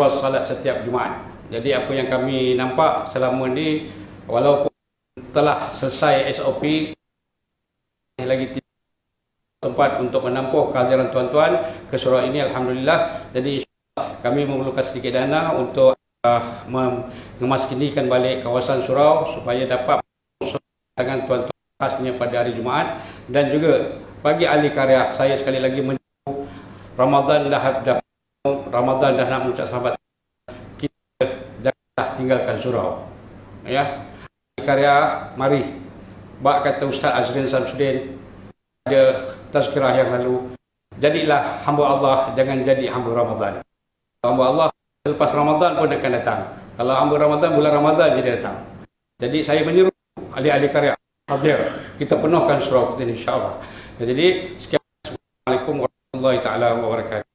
ruas salat setiap Jumaat. Jadi apa yang kami nampak selama ni, walaupun telah selesai SOP, lagi tempat untuk menampung kehadiran tuan-tuan ke surau ini, alhamdulillah. Jadi insya-Allah kami memerlukan sedikit dana untuk mengemaskinkan balik kawasan surau supaya dapat dengan tuan-tuan khasnya pada hari Jumaat. Dan juga bagi ahli karya, saya sekali lagi menunggu Ramadan dah nak mengucap sahabat, kita dah tinggalkan surau. Ya, ahli karya, mari. Bak kata Ustaz Azrin Samsudin ada tazkirah yang lalu, jadilah hamba Allah, jangan jadi hamba Ramadan. Hamba Allah selepas Ramadan pun akan datang. Kalau hamba Ramadan, bulan Ramadan jadi datang. Jadi saya menyeru ahli-ahli karya hadir, kita penuhkan surau kita insya-Allah. Jadi sekian, Assalamualaikum warahmatullahi taala wabarakatuh.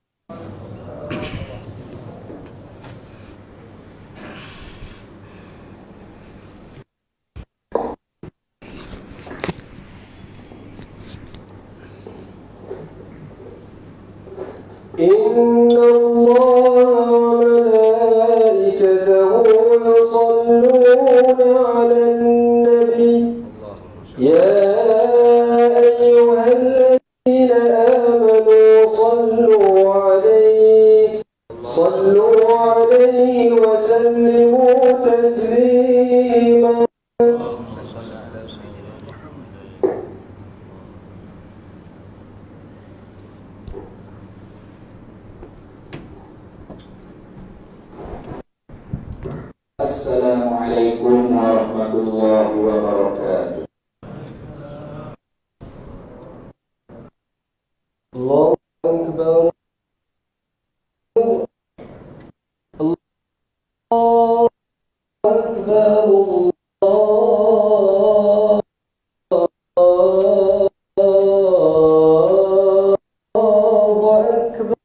Inna Allah malaikatahu yusalluna 'alan nabi ya ayyuhalladzina amanu sallu 'alaihi wa sallimu taslima. Assalamualaikum warahmatullahi wabarakatuh. Allahu Akbar. Allahu Akbar. Allahu Akbar.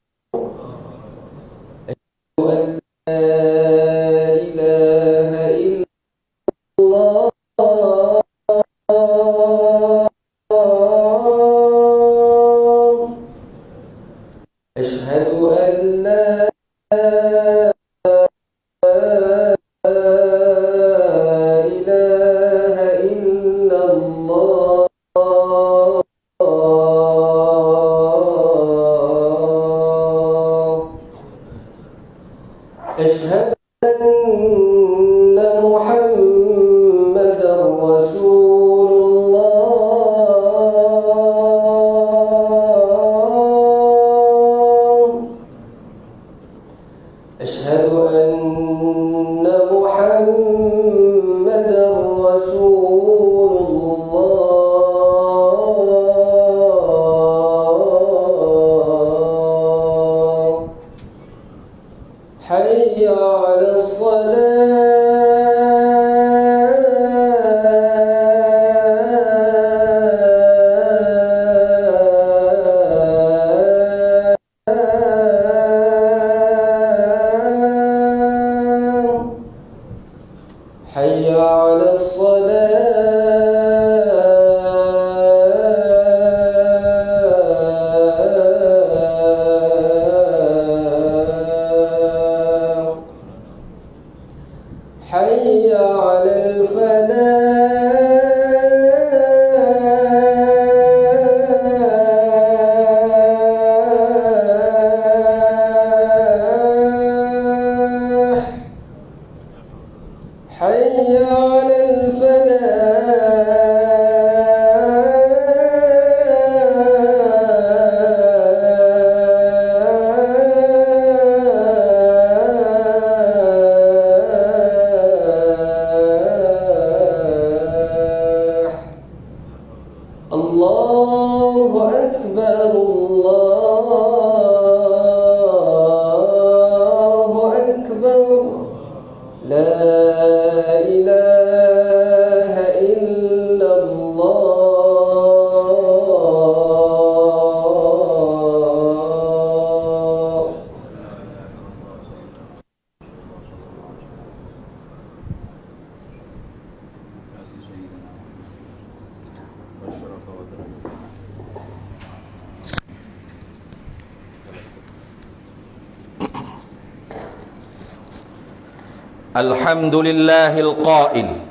Alhamdulillahil qail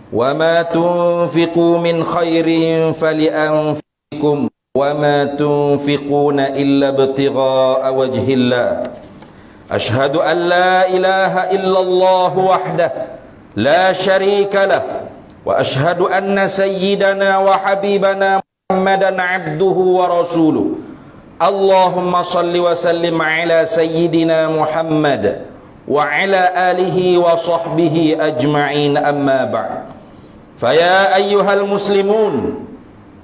wa ma tunfiqu min khairin falianfusikum wa ma tunfiquna illa ibtigha'a wajhillah. Ashhadu an la ilaha illallah wahdah la syarika lah wa ashhadu anna sayyidana wa habibana Muhammadan abduhu wa rasuluh. Allahumma salli wa sallim ala sayyidina Muhammad wa ala alihi wa sahbihi ajma'in, amma ba'd. Faya ayyuhal muslimun,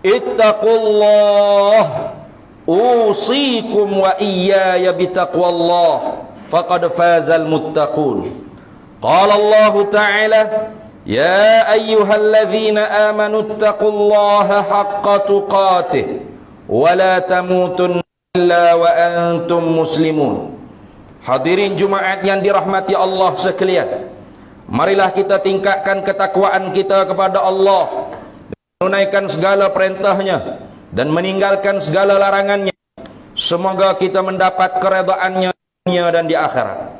ittaqullah, usikum wa iyaya bitaqwallah, faqad fazal muttaqun. Qala Allah ta'ala, ya ayyuhalladzina amanu ittaqullaha haqqa tuqatih wa la tamutunna illa wa antum muslimun. Hadirin Jumaat yang dirahmati Allah sekalian, marilah kita tingkatkan ketakwaan kita kepada Allah, menunaikan segala perintahnya dan meninggalkan segala larangannya. Semoga kita mendapat keredaannya di dunia dan di akhirat.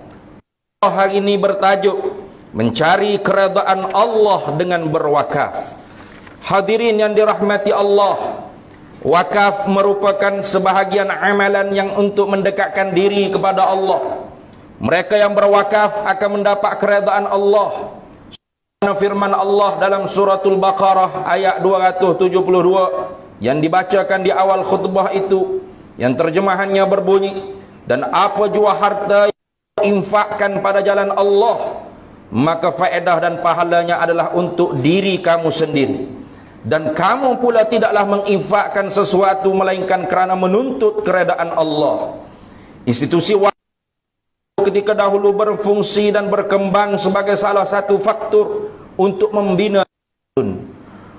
Hari ini bertajuk mencari keredaan Allah dengan berwakaf. Hadirin yang dirahmati Allah, wakaf merupakan sebahagian amalan yang untuk mendekatkan diri kepada Allah. Mereka yang berwakaf akan mendapat keredaan Allah. Firman Allah dalam suratul Baqarah ayat 272 yang dibacakan di awal khutbah itu, yang terjemahannya berbunyi, dan apa jua harta yang infakkan pada jalan Allah, maka faedah dan pahalanya adalah untuk diri kamu sendiri. Dan kamu pula tidaklah menginfakkan sesuatu melainkan kerana menuntut keredaan Allah. Institusi wakaf ketika dahulu berfungsi dan berkembang sebagai salah satu faktor untuk membina.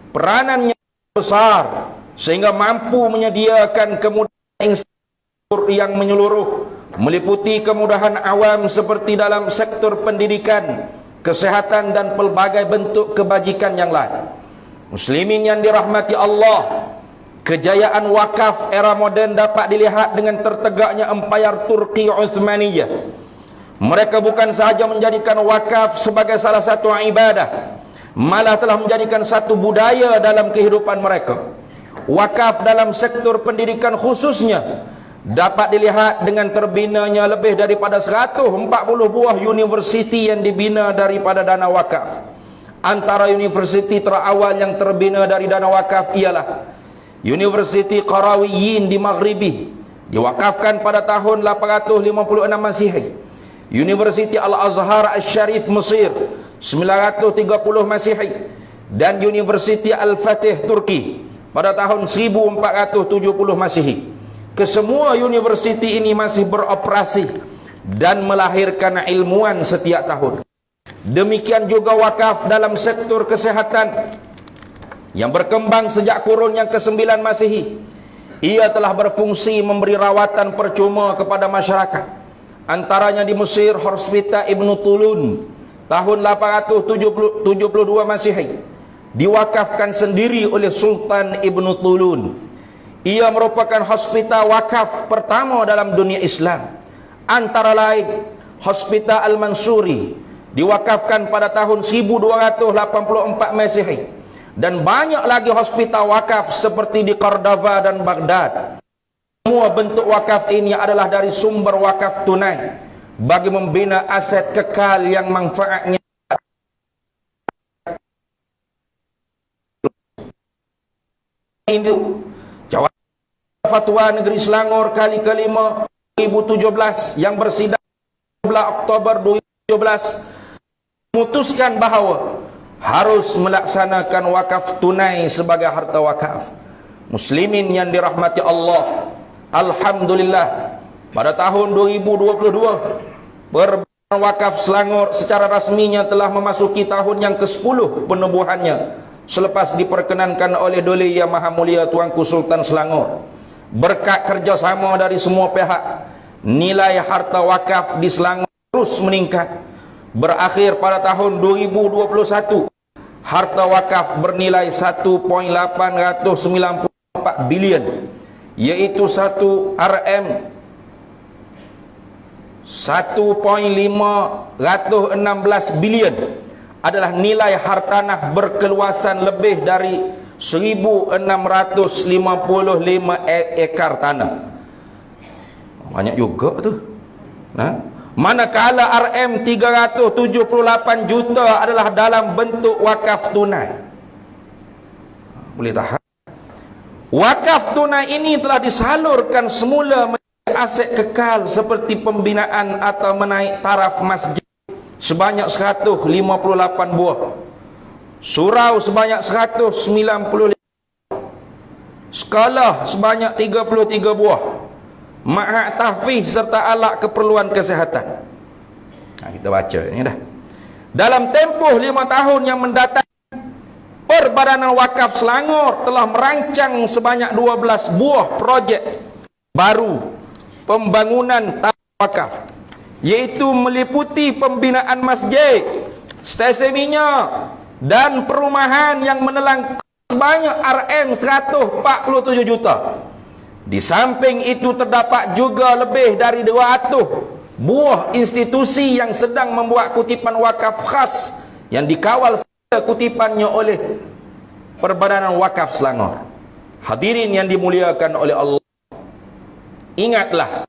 Peranannya besar sehingga mampu menyediakan kemudahan infrastruktur yang menyeluruh, meliputi kemudahan awam seperti dalam sektor pendidikan, kesehatan dan pelbagai bentuk kebajikan yang lain. Muslimin yang dirahmati Allah, kejayaan wakaf era moden dapat dilihat dengan tertegaknya empayar Turki Uthmaniyah. Mereka bukan sahaja menjadikan wakaf sebagai salah satu ibadah, malah telah menjadikan satu budaya dalam kehidupan mereka. Wakaf dalam sektor pendidikan khususnya dapat dilihat dengan terbinanya lebih daripada 140 buah universiti yang dibina daripada dana wakaf. Antara universiti terawal yang terbina dari dana wakaf ialah Universiti Qarawiyyin di Maghribi, diwakafkan pada tahun 856 Masihi. Universiti Al-Azhar Al-Sharif Mesir 930 Masihi, dan Universiti Al-Fatih Turki pada tahun 1470 Masihi. Kesemua universiti ini masih beroperasi dan melahirkan ilmuwan setiap tahun. Demikian juga wakaf dalam sektor kesehatan yang berkembang sejak kurun yang ke-9 Masihi. Ia telah berfungsi memberi rawatan percuma kepada masyarakat. Antaranya di Mesir, Hospital Ibn Tulun tahun 872 Masihi diwakafkan sendiri oleh Sultan Ibn Tulun. Ia merupakan hospital wakaf pertama dalam dunia Islam. Antara lain Hospital Al-Mansuri diwakafkan pada tahun 1284 Masihi, dan banyak lagi hospital wakaf seperti di Cordova dan Baghdad. Semua bentuk wakaf ini adalah dari sumber wakaf tunai bagi membina aset kekal yang manfaatnya ini. Jawab Fatwa Negeri Selangor kali ke-5 2017 yang bersidang 12 Oktober 2017 memutuskan bahawa harus melaksanakan wakaf tunai sebagai harta wakaf. Muslimin yang dirahmati Allah, alhamdulillah, pada tahun 2022 Perbankan Wakaf Selangor secara rasminya telah memasuki tahun yang ke-10 penubuhannya selepas diperkenankan oleh Duli Yang Maha Mulia Tuanku Sultan Selangor. Berkat kerjasama dari semua pihak, nilai harta wakaf di Selangor terus meningkat. Berakhir pada tahun 2021, harta wakaf bernilai 1.894 bilion, yaitu 1 RM 1.516 bilion adalah nilai hartanah berkeluasan lebih dari 1.655 ekar tanah. Banyak juga tu. Nah, manakala RM 378 juta adalah dalam bentuk wakaf tunai. Boleh tahan? Wakaf tunai ini telah disalurkan semula menjadi aset kekal seperti pembinaan atau menaik taraf masjid sebanyak 158 buah, surau sebanyak 195, sekolah sebanyak 33 buah, ma'had tahfiz serta alat keperluan kesihatan. Nah, kita baca ini dah. Dalam tempoh 5 tahun yang mendatang, Perbadanan Wakaf Selangor telah merancang sebanyak 12 buah projek baru pembangunan tanah wakaf, yaitu meliputi pembinaan masjid, stesen minyak dan perumahan yang menelan sebanyak RM 147 juta. Di samping itu terdapat juga lebih dari 200 buah institusi yang sedang membuat kutipan wakaf khas yang dikawal kutipannya oleh Perbadanan Wakaf Selangor. Hadirin yang dimuliakan oleh Allah, ingatlah,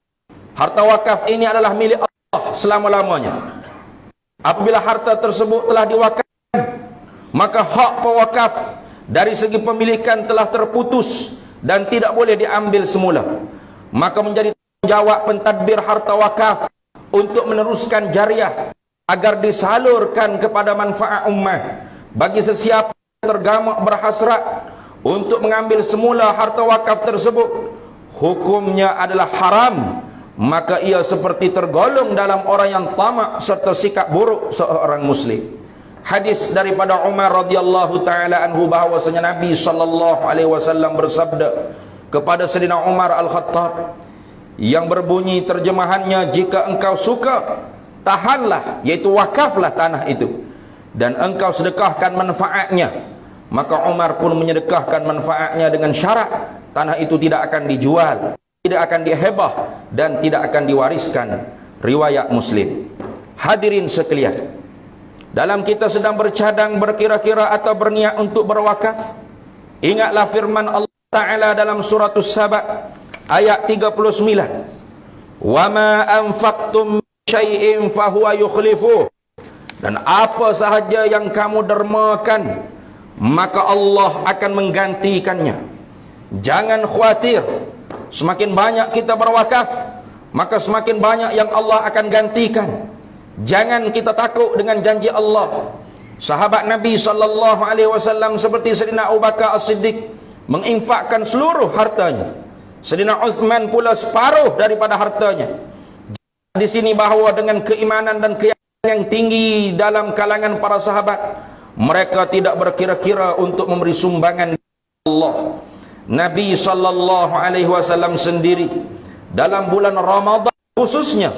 harta wakaf ini adalah milik Allah selama-lamanya. Apabila harta tersebut telah diwakafkan, maka hak pewakaf dari segi pemilikan telah terputus dan tidak boleh diambil semula. Maka menjadi tanggungjawab pentadbir harta wakaf untuk meneruskan jariah agar disalurkan kepada manfaat ummah. Bagi sesiapa yang tergamak berhasrat untuk mengambil semula harta wakaf tersebut, hukumnya adalah haram, maka ia seperti tergolong dalam orang yang tamak serta sikap buruk seorang muslim. Hadis daripada Umar radhiyallahu taala anhu bahwasanya Nabi sallallahu alaihi wasallam bersabda kepada Sayyidina Umar Al-Khattab yang berbunyi terjemahannya, jika engkau suka, tahanlah, yaitu wakaflah tanah itu, dan engkau sedekahkan manfaatnya. Maka Umar pun menyedekahkan manfaatnya dengan syarat tanah itu tidak akan dijual, tidak akan dihebah, dan tidak akan diwariskan. Riwayat Muslim. Hadirin sekalian, dalam kita sedang bercadang, berkira-kira atau berniat untuk berwakaf, ingatlah firman Allah Ta'ala dalam surat As-Saba ayat 39, wa ma anfaqtum syai'in fahuwa yukhlifuh, dan apa sahaja yang kamu dermakan, maka Allah akan menggantikannya. Jangan khawatir, semakin banyak kita berwakaf, maka semakin banyak yang Allah akan gantikan. Jangan kita takut dengan janji Allah. Sahabat Nabi SAW seperti Sayyidina Abu Bakar As-Siddiq menginfakkan seluruh hartanya. Sayyidina Uthman pula separuh daripada hartanya. Di sini bahawa dengan keimanan dan keyakinan yang tinggi dalam kalangan para sahabat, mereka tidak berkira-kira untuk memberi sumbangan Allah. Nabi SAW sendiri dalam bulan Ramadan khususnya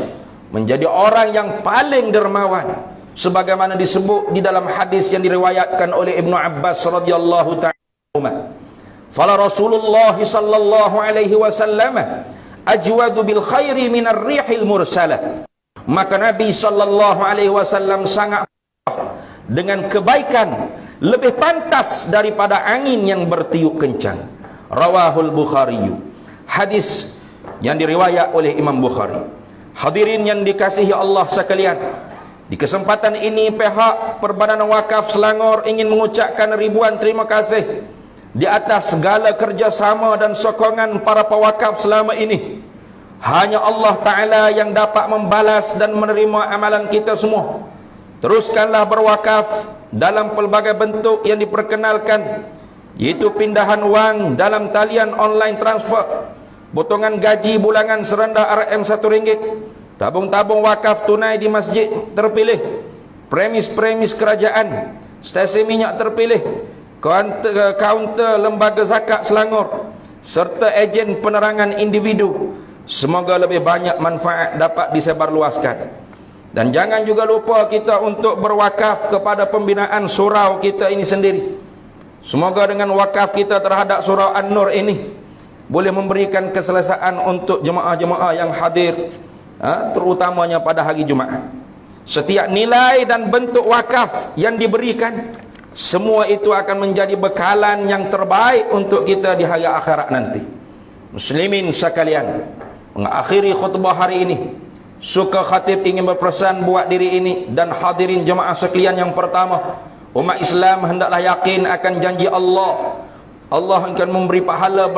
menjadi orang yang paling dermawan, sebagaimana disebut di dalam hadis yang diriwayatkan oleh Ibnu Abbas radhiyallahu ta'ala. Fala Rasulullah sallallahu alaihi wasallam ajwadu bil khairi minar rihil mursalah. Maka Nabi sallallahu alaihi wasallam sangat dengan kebaikan, lebih pantas daripada angin yang bertiup kencang. Rawahul Bukhari. Hadis yang diriwayat oleh Imam Bukhari. Hadirin yang dikasihi Allah sekalian, di kesempatan ini pihak Perbadanan Wakaf Selangor ingin mengucapkan ribuan terima kasih di atas segala kerjasama dan sokongan para pewakaf selama ini. Hanya Allah Ta'ala yang dapat membalas dan menerima amalan kita semua. Teruskanlah berwakaf dalam pelbagai bentuk yang diperkenalkan, yaitu pindahan wang dalam talian online transfer, potongan gaji bulanan serendah RM RM1, tabung-tabung wakaf tunai di masjid terpilih, premis-premis kerajaan, stesen minyak terpilih, kaunter lembaga zakat Selangor, serta ejen penerangan individu. Semoga lebih banyak manfaat dapat disebarluaskan. Dan jangan juga lupa kita untuk berwakaf kepada pembinaan surau kita ini sendiri. Semoga dengan wakaf kita terhadap surau An-Nur ini boleh memberikan keselesaan untuk jemaah-jemaah yang hadir terutamanya pada hari Jumaat. Setiap nilai dan bentuk wakaf yang diberikan, semua itu akan menjadi bekalan yang terbaik untuk kita di hari akhirat nanti. Muslimin sekalian, mengakhiri khutbah hari ini, suka khatib ingin berpesan buat diri ini dan hadirin jemaah sekalian. Yang pertama, umat Islam hendaklah yakin akan janji Allah. Allah akan memberi pahala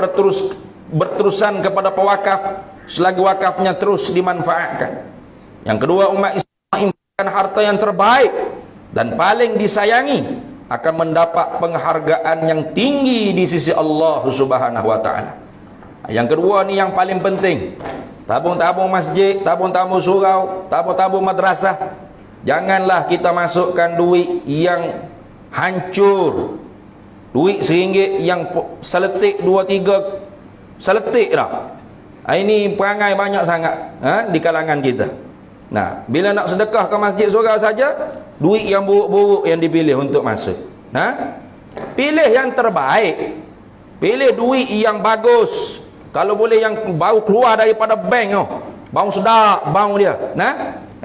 berterusan kepada pewakaf selagi wakafnya terus dimanfaatkan. Yang kedua, umat Islam infakkan harta yang terbaik dan paling disayangi akan mendapat penghargaan yang tinggi di sisi Allah Subhanahu wa taala. Yang kedua ni yang paling penting. Tabung-tabung masjid, tabung-tabung surau, tabung-tabung madrasah, janganlah kita masukkan duit yang hancur. Duit RM1 yang seletik 2-3 seletik dah. Ini perangai banyak sangat di kalangan kita. Nah, bila nak sedekah ke masjid surau saja, duit yang buruk-buruk yang dipilih untuk masuk. Pilih yang terbaik. Pilih duit yang bagus. Kalau boleh yang bau keluar daripada bank tu. Bau sedap bau dia.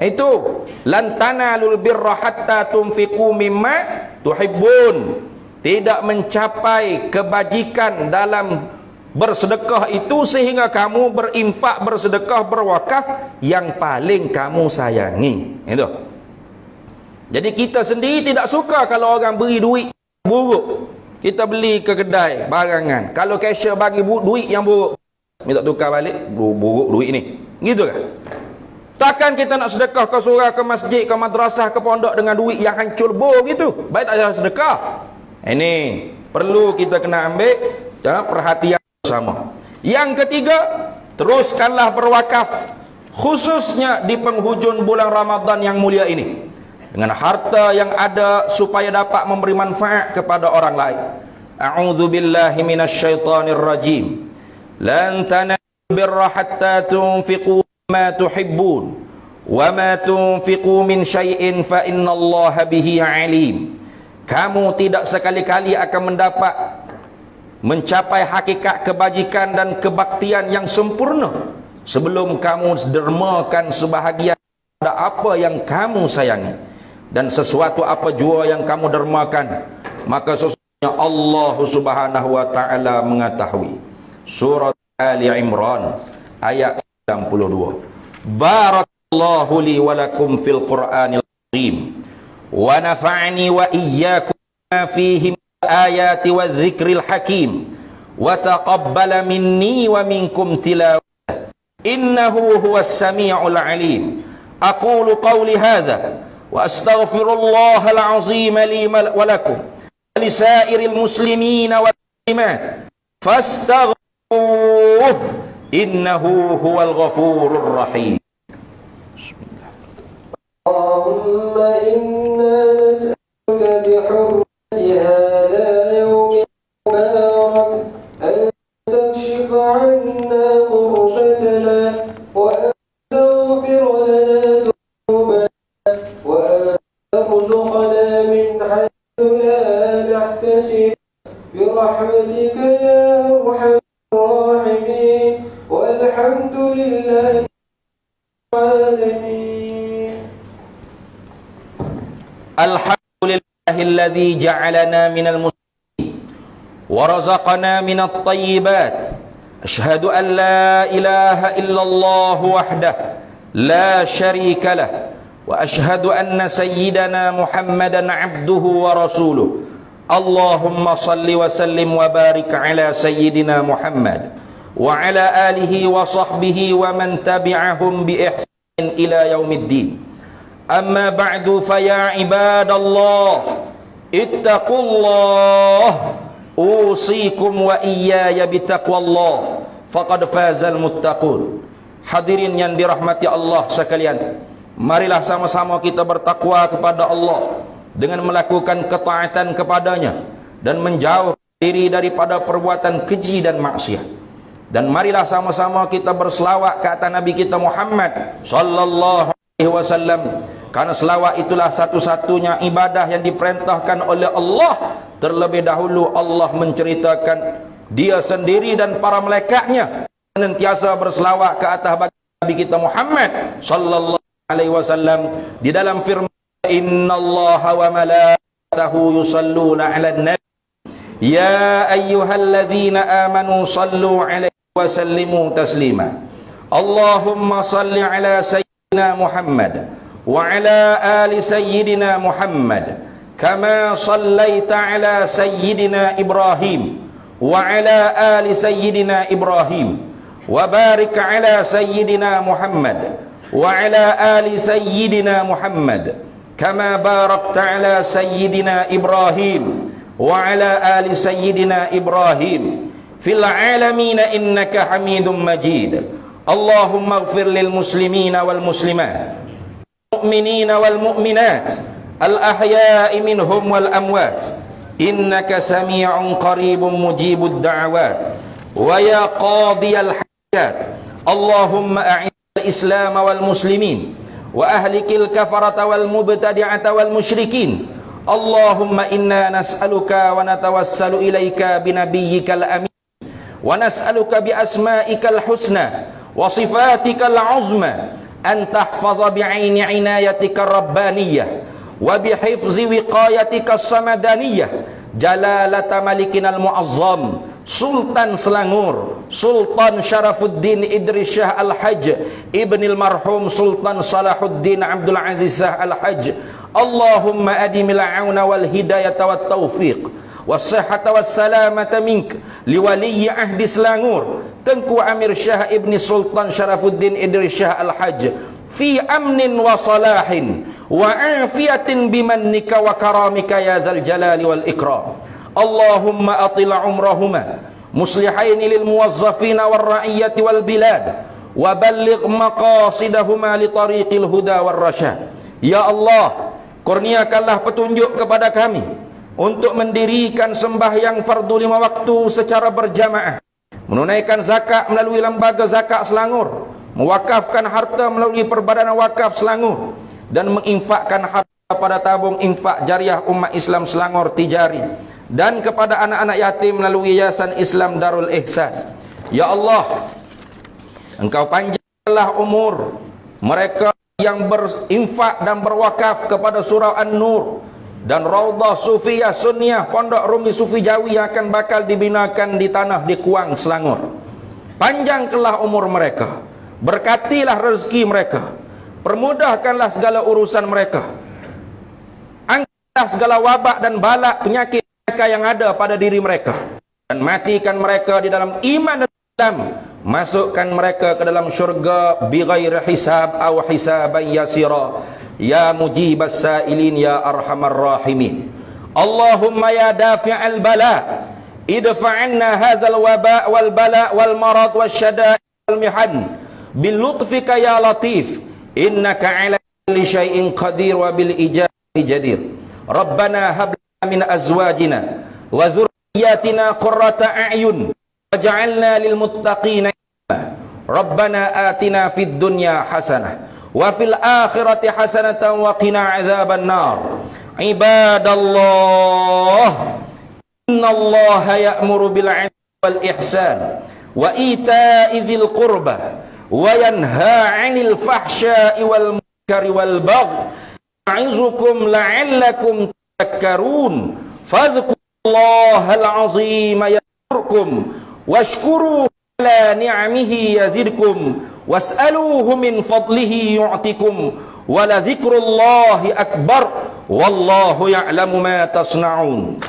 Itu lan tanalul birra hatta tunfiqu mimma tuhibbun. Tidak mencapai kebajikan dalam bersedekah itu sehingga kamu berinfak, bersedekah, berwakaf yang paling kamu sayangi. Itu. Jadi kita sendiri tidak suka kalau orang beri duit buruk. Kita beli ke kedai barangan, kalau cashier bagi duit yang buruk, minta tukar balik, buruk duit ni. Gitu kan? Takkan kita nak sedekah ke surau, ke masjid, ke madrasah, ke pondok dengan duit yang hancur buruk gitu. Baik tak payah sedekah. Ini perlu kita kena ambil perhatian bersama. Yang ketiga, teruskanlah berwakaf, khususnya di penghujung bulan Ramadan yang mulia ini, dengan harta yang ada supaya dapat memberi manfaat kepada orang lain. A'udzu billahi minasyaitonir rajim. Lan tanalul birra hatta tunfiqu ma tuhibbun wa ma tunfiqu min syai'in fa innallaha bihi alim. Kamu tidak sekali-kali akan mencapai hakikat kebajikan dan kebaktian yang sempurna sebelum kamu dermakan sebahagian pada apa yang kamu sayangi. Dan sesuatu apa jua yang kamu dermakan, maka sesungguhnya Allah Subhanahu wa taala mengetahui. Surat Ali Imran ayat 92. Barakallahu li wa lakum fil Qur'anil azim wa nafa'ani wa iyyakum ma fihi min ayati wa dzikril hakim wa taqabbala minni wa minkum tilawah innahu huwas sami'ul alim. Aqulu qawli hadza wa astaghfirullahal azim li wa lakum wa lisairil muslimin wal muslimat fastaghfiruh innahu huwal ghafurur rahim. Allahumma inna nas'aluka bihurmati hadha yawmi mubarak an takshifa 'anna qurbatana wa an taghfir lana dhunubana wa an tarzuqna min haythu la nahtasib birahmatika ya arhamar rahimin walhamdulillahi alamin. Alhamdulillahilladzi ja'alana minal muslimin wa razaqana minat thayyibat. Asyhadu an la ilaha illallah wahdahu la syarika lah wa asyhadu anna sayyidana Muhammadan abduhu wa rasuluh. Allahumma salli wa sallim wa barik ala sayyidina Muhammad wa ala alihi wa sahbihi wa man tabi'ahum bi ihsan ila yaumiddin. Amma ba'du faya ibadallah ittaqullah usikum wa iyaya bitaqwallah faqad fazal muttaqun. Hadirin yang dirahmati Allah sekalian, marilah sama-sama kita bertakwa kepada Allah dengan melakukan ketaatan kepadanya dan menjauh diri daripada perbuatan keji dan maksiat. Dan marilah sama-sama kita berselawat ke atas Nabi kita Muhammad sallallahu alaihi wasallam, karena selawat itulah satu-satunya ibadah yang diperintahkan oleh Allah. Terlebih dahulu Allah menceritakan dia sendiri dan para malaikatnya senantiasa berselawat ke atas Nabi kita Muhammad sallallahu alaihi wasallam di dalam firman, innallaha wa malaikatahu yusalluna 'alan nabi ya ayyuhalladzina amanu sallu 'alaihi wa sallimu taslima. Allahumma salli 'ala sayyidina Muhammad wa 'ala ali sayyidina Muhammad kama sallaita 'ala sayyidina Ibrahim wa 'ala ali sayyidina Ibrahim wa barik 'ala sayyidina Muhammad wa 'ala ali sayyidina Muhammad kama barakta 'ala sayyidina Ibrahim wa 'ala ali sayyidina Ibrahim fil 'alamin innaka Hamidum Majid. Allahumma ighfir lil muslimina wal muslimat, mu'minina wal mu'minat, al ahya'i minhum wal amwat, innaka sami'un qaribun mujibud da'awat wa ya qadiyal hajat. Allahumma a'inal islam wal muslimin wa ahlikil kafarata wal mubtadi'ata wal musyrikin. Allahumma inna nas'aluka wa natawassalu ilaika binabiyyikal amin wa nas'aluka bi asma'ikal husna wa sifatikal uzma an tahfaza bi'aini inayatika rabbaniyah wa bihifzi wiqayatika samadaniyah jalalata malikinal mu'azzam Sultan Selangor Sultan Syarafuddin Idris Shah Al-Hajj ibnil marhum Sultan Salahuddin Abdul Aziz Shah Al-Hajj. Allahumma adimil auna wal hidayata wat taufiq was-sihhata was-salamata mink liwaliyi ahdi Selangor Tengku Amir Shah ibni Sultan Syarafuddin Idris Shah Al-Hajj fi amnin wa salahin wa afiyatin bimannika wa karamika ya dzal jalali wal ikram. Allahumma atil umrahuma muslihaini lil muwazzafina war ra'iyyati wal bilad wa balligh maqasidahuma li tariqil huda war rasyad. Ya Allah, kurniakanlah petunjuk kepada kami untuk mendirikan sembahyang fardu 5 waktu secara berjamaah, menunaikan zakat melalui lembaga zakat Selangor, mewakafkan harta melalui Perbadanan Wakaf Selangor, dan menginfakkan harta pada tabung infak jariah umat Islam Selangor Tijari, dan kepada anak-anak yatim melalui Yayasan Islam Darul Ihsan. Ya Allah, Engkau panjangkanlah umur mereka yang berinfak dan berwakaf kepada surau An-Nur dan Raudhah Sufiyah Sunniyah Pondok Rumi Sufi Jawi yang akan bakal dibinakan di tanah di Kuang Selangor. Panjangkanlah umur mereka, berkatilah rezeki mereka, permudahkanlah segala urusan mereka, angkatlah segala wabak dan balak penyakit mereka yang ada pada diri mereka, dan matikan mereka di dalam iman dan Islam. Masukkan mereka ke dalam syurga bighairi hisab aw hisaban yasira ya mujibas sailin ya arhamar rahimin. Allahumma ya dafi'al bala idfa'anna hadzal waba wal bala wal marad wasyada'i wal mihan bil lutfika ya latif innaka ala kulli syai'in qadir wa bil ijabati jadir. Rabbana hab lana min azwajina wa dhurriyyatina qurrata a'yun waj'alna lil muttaqina Rabbana atina fid dunya hasanah wa fil akhirati hasanatan wa qina adzaban nar. Ibadallah, innallaha ya'muru bil 'adli wal ihsan wa ita'i dzil qurba wa yanha 'anil fahsya'i wal munkari wal baghi ya'izukum la'allakum tadhakkarun. Fadhkurullahal 'azima yadhkurkum washkuru ala ni'amihi yazidkum was'aluhu min fadlihi yu'tikum wa la dzikrullahi akbar wallahu ya'lamu ma tasna'un.